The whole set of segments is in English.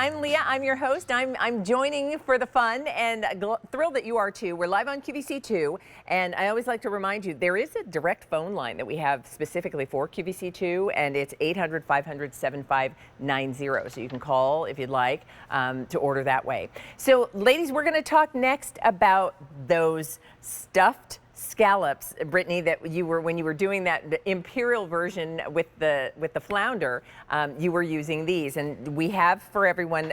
I'm Leah. I'm your host. I'm joining for the fun and thrilled that you are too. We're live on QVC2, and I always like to remind you there is a direct phone line that we have specifically for QVC2, and it's 800-500-7590. So you can call if you'd like to order that way. So, ladies, we're going to talk next about those stuffed scallops, Brittany, that you were, when you were doing that imperial version with the flounder, you were using these, and we have for everyone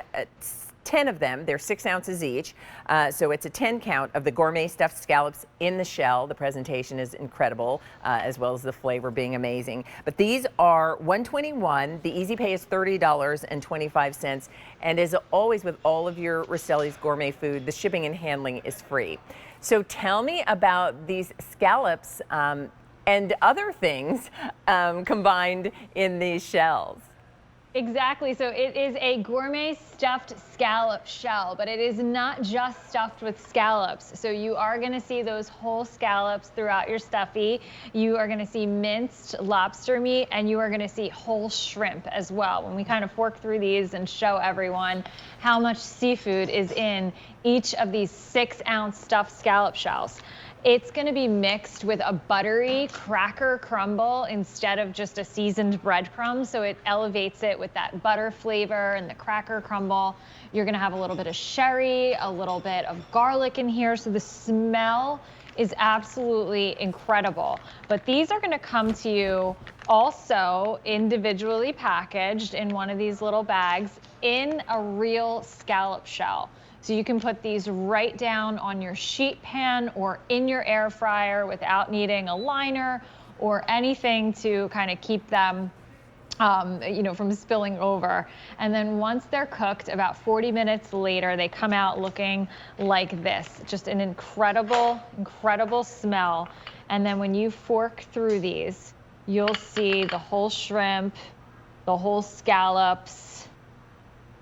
10 of them. They're 6 ounces each, so it's a 10 count of the gourmet stuffed scallops in the shell. The presentation is incredible, as well as the flavor being amazing. But these are $121. The easy pay is $30.25, and as always with all of your Rosselli's gourmet food, the shipping and handling is free. So tell me about these scallops and other things combined in these shells. Exactly. So it is a gourmet stuffed scallop shell, but it is not just stuffed with scallops. So you are going to see those whole scallops throughout your stuffy. You are going to see minced lobster meat, and you are going to see whole shrimp as well. When we kind of fork through these and show everyone how much seafood is in each of these 6-ounce stuffed scallop shells. It's going to be mixed with a buttery cracker crumble instead of just a seasoned breadcrumb, so it elevates it with that butter flavor and the cracker crumble. You're going to have a little bit of sherry, a little bit of garlic in here, so the smell is absolutely incredible. But these are going to come to you also individually packaged in one of these little bags in a real scallop shell. So you can put these right down on your sheet pan or in your air fryer without needing a liner or anything to kind of keep them from spilling over. And then once they're cooked, about 40 minutes later, they come out looking like this. Just an incredible, incredible smell. And then when you fork through these, you'll see the whole shrimp, the whole scallops,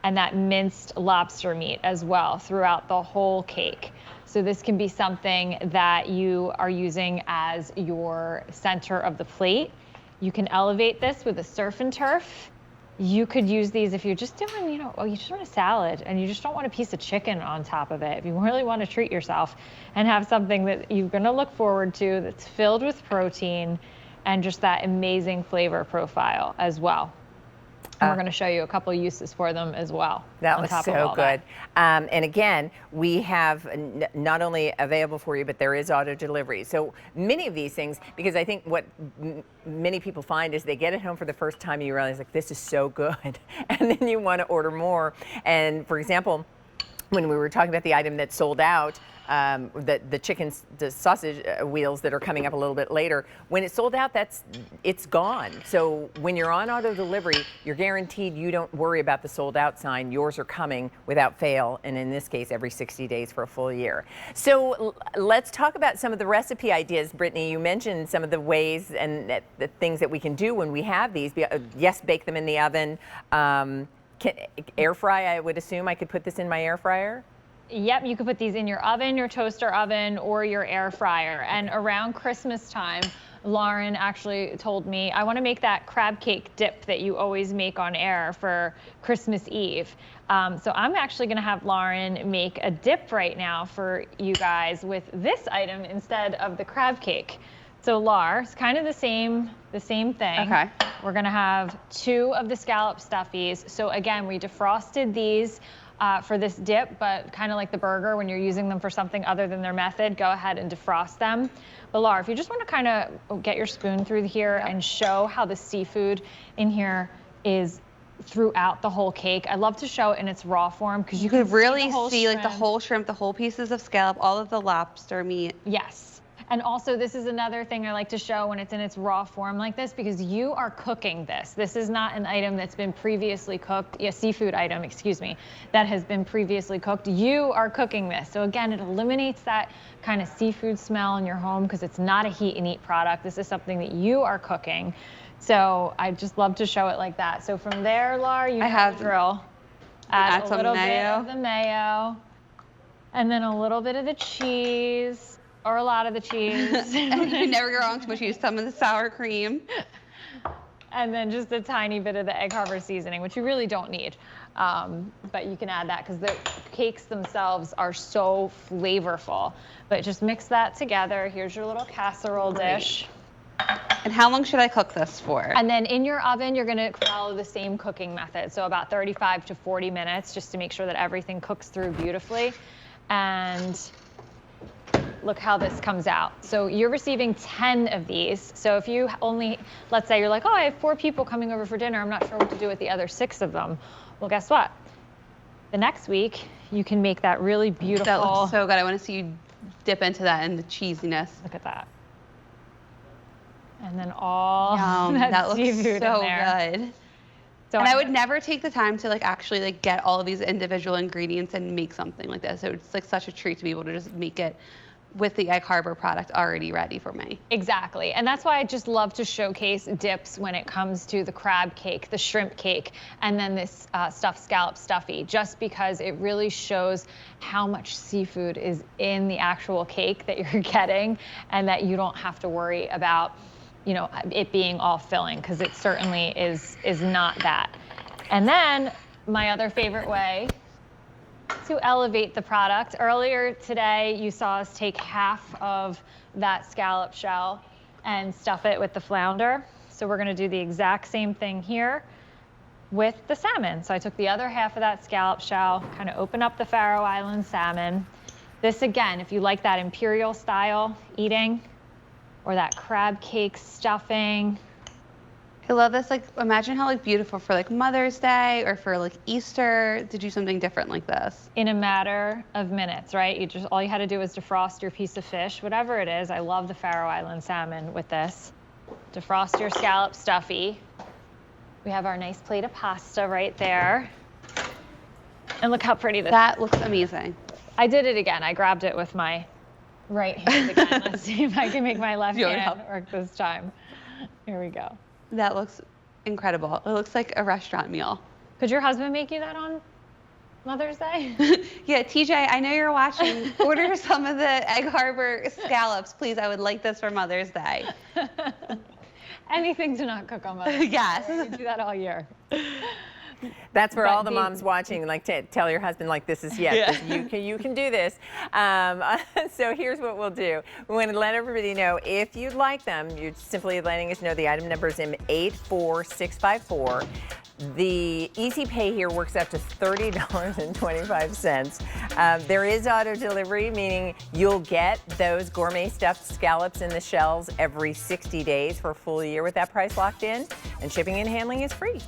and that minced lobster meat as well throughout the whole cake. So this can be something that you are using as your center of the plate. You can elevate this with a surf and turf. You could use these if you're just doing, you just want a salad and you just don't want a piece of chicken on top of it. If you really want to treat yourself and have something that you're going to look forward to that's filled with protein and just that amazing flavor profile as well. And we're going to show you a couple of uses for them as well. That was so good. And again, we have not only available for you, but there is auto delivery. So many of these things, because I think what many people find is they get it home for the first time and you realize, like, this is so good. And then you want to order more. And for example, when we were talking about the item that sold out, the sausage wheels that are coming up a little bit later, when it's sold out, it's gone. So when you're on auto delivery, you're guaranteed you don't worry about the sold out sign. Yours are coming without fail, and in this case, every 60 days for a full year. So let's talk about some of the recipe ideas. Brittany, you mentioned some of the ways and the things that we can do when we have these. Yes, bake them in the oven. Air fry, I would assume I could put this in my air fryer? Yep, you could put these in your oven, your toaster oven, or your air fryer. And around Christmas time, Lauren actually told me, I want to make that crab cake dip that you always make on air for Christmas Eve. So I'm actually going to have Lauren make a dip right now for you guys with this item instead of the crab cake. So Lar, it's kind of the same thing. Okay. We're going to have 2 of the scallop stuffies. So again, we defrosted these for this dip, but kind of like the burger, when you're using them for something other than their method, go ahead and defrost them. But Laura, if you just want to kind of get your spoon through here and show how the seafood in here is throughout the whole cake. I love to show it in its raw form because you can really see shrimp. Like the whole shrimp, the whole pieces of scallop, all of the lobster meat. Yes. And also, this is another thing I like to show when it's in its raw form like this, because you are cooking this. This is not an item that's been previously cooked, a seafood item, excuse me, that has been previously cooked. You are cooking this. So again, it eliminates that kind of seafood smell in your home because it's not a heat and eat product. This is something that you are cooking. So I just love to show it like that. So from there, Laura, you have the drill. Add a little bit of the mayo, and then a little bit of the cheese. Or a lot of the cheese. You never go wrong with cheese. Some of the sour cream. And then just a tiny bit of the Egg Harbor seasoning, which you really don't need. But you can add that because the cakes themselves are so flavorful. But just mix that together. Here's your little casserole dish. And how long should I cook this for? And then in your oven, you're gonna follow the same cooking method. So about 35 to 40 minutes, just to make sure that everything cooks through beautifully. And look how this comes out. So you're receiving 10 of these. So if you only, let's say you're like, oh, I have 4 people coming over for dinner. I'm not sure what to do with the other 6 of them. Well, guess what? The next week, you can make that really beautiful. That looks so good. I want to see you dip into that and the cheesiness. Look at that. And then all that that looks seafood so in there. good. So And I would never take the time to actually get all of these individual ingredients and make something like this. So it's such a treat to be able to just make it with the Egg Harbor product already ready for me. Exactly. And that's why I just love to showcase dips when it comes to the crab cake, the shrimp cake, and then this stuffed scallop stuffy, just because it really shows how much seafood is in the actual cake that you're getting, and that you don't have to worry about, you know, it being all filling, because it certainly is not that. And then my other favorite way to elevate the product. Earlier today, you saw us take half of that scallop shell and stuff it with the flounder. So we're gonna do the exact same thing here with the salmon. So I took the other half of that scallop shell, kind of open up the Faroe Island salmon. This again, if you like that imperial style eating, or that crab cake stuffing. I love this. Imagine how beautiful for Mother's Day or for Easter to do something different like this. In a matter of minutes, right? All you had to do was defrost your piece of fish, whatever it is. I love the Faroe Island salmon with this. Defrost your scallop stuffy. We have our nice plate of pasta right there. And look how pretty this is. That looks amazing. I did it again. I grabbed it with my right hand again. Let's see if I can make my left hand work this time. Here we go. That looks incredible. It looks like a restaurant meal. Could your husband make you that on Mother's Day? Yeah, TJ, I know you're watching. Order some of the Egg Harbor scallops, please. I would like this for Mother's Day. Anything to not cook on Mother's Day. Yes. We do that all year. That's for all the moms watching, tell your husband, this is, yes, you can do this. So here's what we'll do. We want to let everybody know, if you'd like them, you're simply letting us know. The item number is in 84654. The easy pay here works out to $30.25. There is auto delivery, meaning you'll get those gourmet stuffed scallops in the shells every 60 days for a full year with that price locked in, and shipping and handling is free.